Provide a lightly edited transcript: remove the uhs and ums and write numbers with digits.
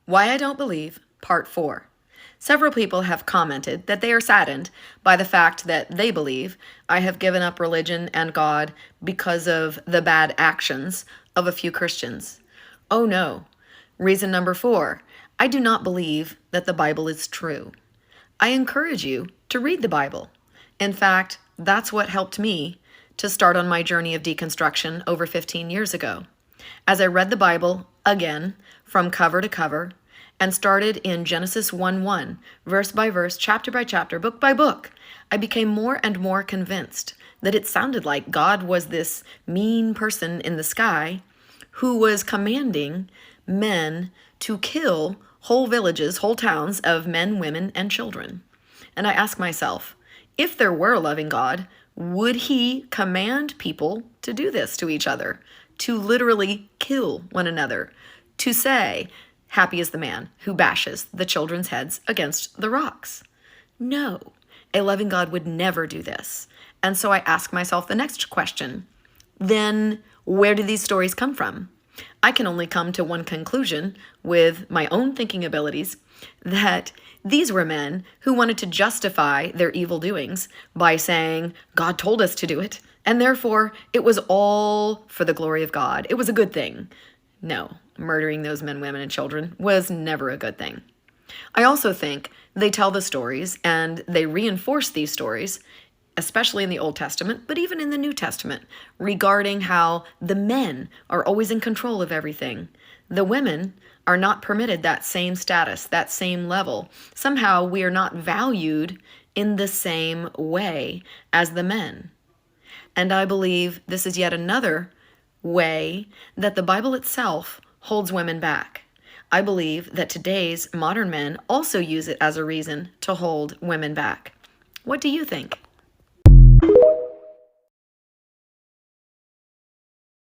Why I Don't Believe, Part 4. Several people have commented that they are saddened by the fact that they believe I have given up religion and God because of the bad actions of a few Christians. Oh no. Reason number 4, I do not believe that the Bible is true. I encourage you to read the Bible. In fact, that's what helped me to start on my journey of deconstruction over 15 years ago. As I read the Bible again from cover to cover and started in Genesis 1:1, verse by verse, chapter by chapter, book by book, I became more and more convinced that it sounded like God was this mean person in the sky who was commanding men to kill whole villages, whole towns of men, women, and children. And I ask myself, if there were a loving God, would he command people to do this to each other, to literally kill one another, to say, happy is the man who bashes the children's heads against the rocks? No, a loving God would never do this. And so I ask myself the next question, then where do these stories come from? I can only come to one conclusion with my own thinking abilities, that these were men who wanted to justify their evil doings by saying, God told us to do it, and therefore it was all for the glory of God. It was a good thing. No, murdering those men, women, and children was never a good thing. I also think they tell the stories and they reinforce these stories, especially in the Old Testament, but even in the New Testament, regarding how the men are always in control of everything. The women are not permitted that same status, that same level. Somehow we are not valued in the same way as the men. And I believe this is yet another way that the Bible itself holds women back. I believe that today's modern men also use it as a reason to hold women back. What do you think?